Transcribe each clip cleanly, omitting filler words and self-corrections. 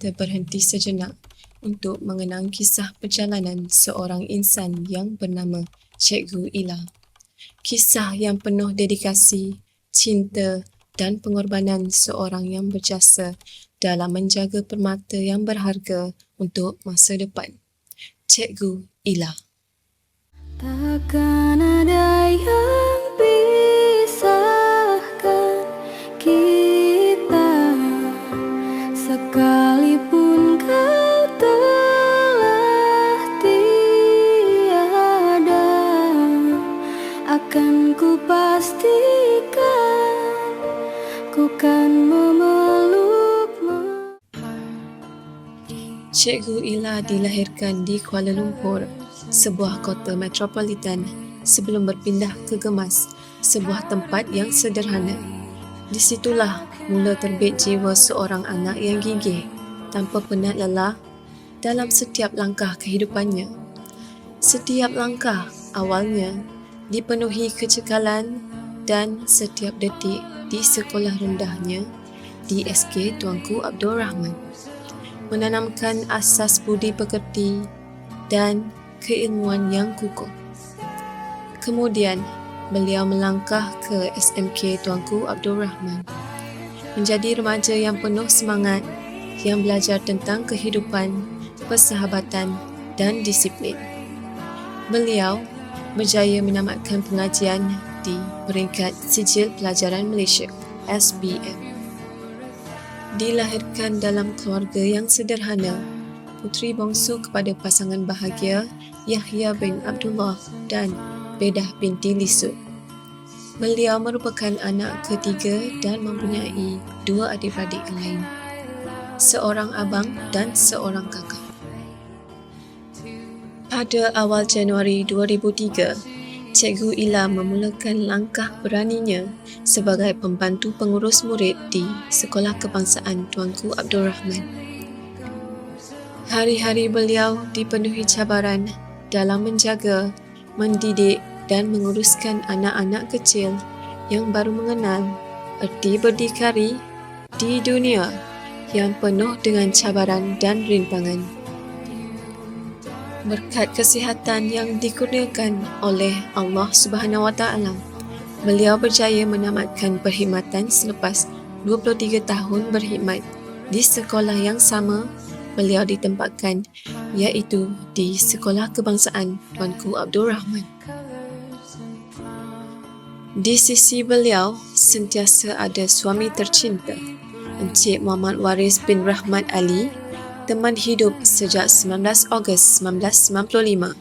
kita berhenti sejenak untuk mengenang kisah perjalanan seorang insan yang bernama Cikgu Ila. Kisah yang penuh dedikasi, cinta dan pengorbanan seorang yang berjasa dalam menjaga permata yang berharga untuk masa depan. Cikgu Ila. Takkan ada yang pisahkan kita, sekalipun kau telah tiada, akan ku pastikan ku kan memelukmu. Cikgu Ila dilahirkan di Kuala Lumpur, sebuah kota metropolitan, sebelum berpindah ke Gemas, sebuah tempat yang sederhana. Di situlah mula terbit jiwa seorang anak yang gigih, tanpa penat lelah dalam setiap langkah kehidupannya. Setiap langkah awalnya dipenuhi kecekalan dan setiap detik di sekolah rendahnya di SK Tuanku Abdul Rahman menanamkan asas budi pekerti dan keilmuan yang kukuh. Kemudian, beliau melangkah ke SMK Tuanku Abdul Rahman, menjadi remaja yang penuh semangat, yang belajar tentang kehidupan, persahabatan dan disiplin. Beliau berjaya menamatkan pengajian di peringkat Sijil Pelajaran Malaysia, SPM. Dilahirkan dalam keluarga yang sederhana, puteri bongsu kepada pasangan bahagia Yahya bin Abdullah dan Bedah binti Lisut. Beliau merupakan anak ketiga dan mempunyai dua adik-beradik lain, seorang abang dan seorang kakak. Pada awal Januari 2003, Cikgu Ila memulakan langkah beraninya sebagai pembantu pengurus murid di Sekolah Kebangsaan Tuanku Abdul Rahman. Hari-hari beliau dipenuhi cabaran dalam menjaga, mendidik dan menguruskan anak-anak kecil yang baru mengenal erti berdikari di dunia yang penuh dengan cabaran dan rintangan. Berkat kesihatan yang dikurniakan oleh Allah Subhanahu Wa Taala, beliau berjaya menamatkan perkhidmatan selepas 23 tahun berkhidmat di sekolah yang sama beliau ditempatkan, iaitu di Sekolah Kebangsaan Tuanku Abdul Rahman. Di sisi beliau sentiasa ada suami tercinta, Encik Muhammad Waris bin Rahmat Ali, teman hidup sejak 19 Ogos 1995.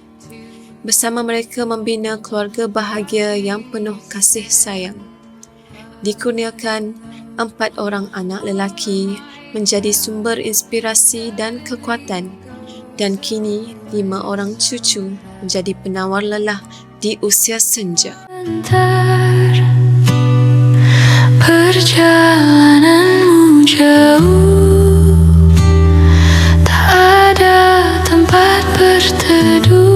Bersama mereka membina keluarga bahagia yang penuh kasih sayang. Dikurniakan 4 orang anak lelaki menjadi sumber inspirasi dan kekuatan, dan kini 5 orang cucu menjadi penawar lelah di usia senja. Antar perjalananmu jauh, tak ada tempat berteduh.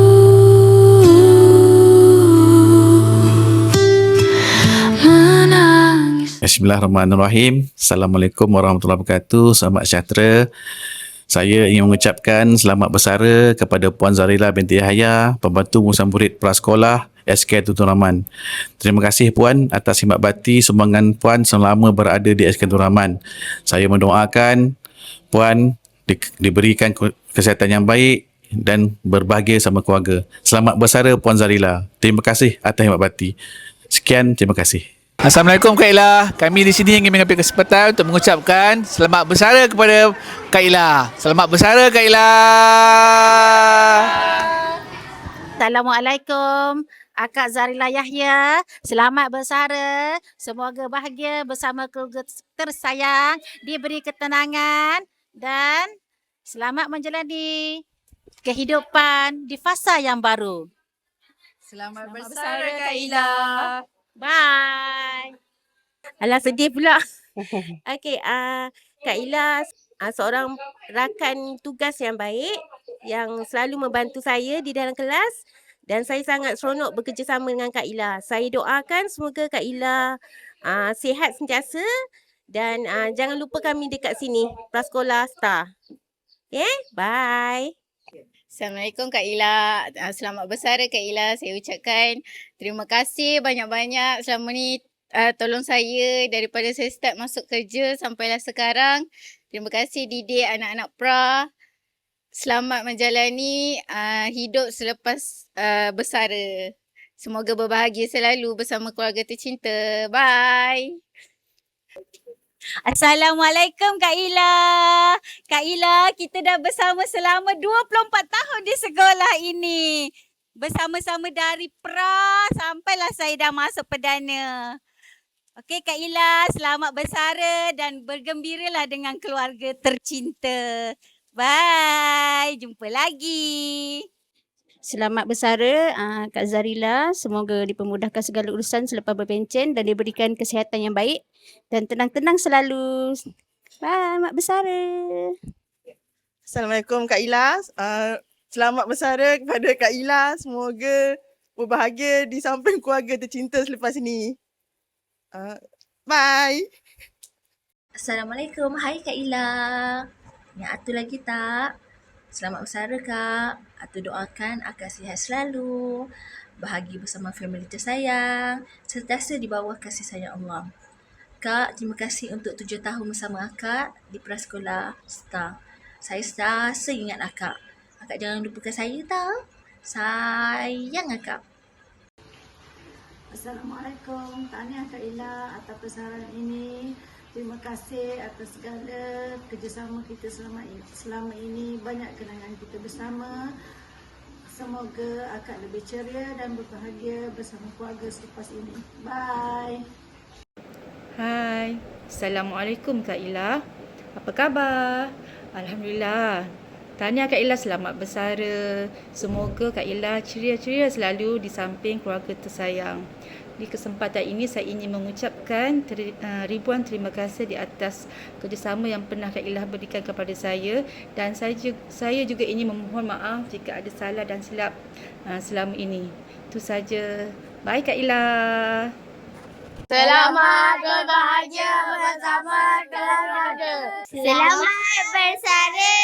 Bismillahirrahmanirrahim. Assalamualaikum warahmatullahi wabarakatuh. Selamat sejahtera. Saya ingin mengucapkan selamat bersara kepada Puan Zarila binti Yahya, pembantu pengurusan murid prasekolah SK Tuan Rahman. Terima kasih Puan atas khidmat bakti sumbangan Puan selama berada di SK Tuan Rahman. Saya mendoakan Puan diberikan kesihatan yang baik dan berbahagia sama keluarga. Selamat bersara Puan Zarila. Terima kasih atas khidmat bakti. Sekian, terima kasih. Assalamualaikum Kak Ila. Kami di sini ingin mengambil kesempatan untuk mengucapkan selamat bersara kepada Kak Ila. Selamat bersara Kak Ila. Assalamualaikum Akak Zarila Yahya. Selamat bersara. Semoga bahagia bersama keluarga tersayang, diberi ketenangan dan selamat menjalani kehidupan di fasa yang baru. Selamat bersara Kak Ila. Bye. Alah, sedih pula. Okey, Kak Ila seorang rakan tugas yang baik yang selalu membantu saya di dalam kelas, dan saya sangat seronok bekerjasama dengan Kak Ila. Saya doakan semoga Kak Ila sihat sentiasa Dan jangan lupa kami dekat sini, Prasekolah Star. Okay, bye. Assalamualaikum Kak Ila. Selamat bersara Kak Ila. Saya ucapkan terima kasih banyak-banyak selama ni tolong saya daripada saya start masuk kerja sampailah sekarang. Terima kasih didik anak-anak pra. Selamat menjalani hidup selepas bersara. Semoga berbahagia selalu bersama keluarga tercinta. Bye. Assalamualaikum Kak Ila. Kak Ila, kita dah bersama selama 24 tahun di sekolah ini. Bersama-sama dari pra sampailah saya dah masuk perdana. Okey Kak Ila, selamat bersara dan bergembiralah dengan keluarga tercinta. Bye, jumpa lagi. Selamat bersara Kak Zarila. Semoga dipermudahkan segala urusan selepas berpencen dan diberikan kesihatan yang baik dan tenang-tenang selalu. Bye, Mak Bersara. Assalamualaikum Kak Ila. Selamat bersara kepada Kak Ila. Semoga berbahagia di samping keluarga tercinta selepas ini. Bye. Assalamualaikum. Hai Kak Ila. Yang atu lagi tak? Selamat bersara Kak. Atu doakan akak sihat selalu. Bahagia bersama family tersayang. Sentiasa di bawah kasih sayang Allah. Kak, terima kasih untuk 7 tahun bersama akak di Prasekolah Star. Saya sentiasa ingat akak. Akak jangan lupakan saya tau. Sayang akak. Assalamualaikum. Tahniah Kak Ila atas persaranan ini. Terima kasih atas segala kerjasama kita selama ini. Banyak kenangan kita bersama. Semoga akak lebih ceria dan berbahagia bersama keluarga selepas ini. Bye. Hai, Assalamualaikum Kak Ila. Apa khabar? Alhamdulillah. Tahniah Kak Ila, selamat bersara. Semoga Kak Ila ceria-ceria selalu di samping keluarga tersayang. Di kesempatan ini saya ingin mengucapkan ribuan terima kasih di atas kerjasama yang pernah Kak Ila berikan kepada saya dan saya juga ingin memohon maaf jika ada salah dan silap selama ini. Itu saja. Bye Kak Ila. Selamat berbahagia bersama keluarga. Selamat bersara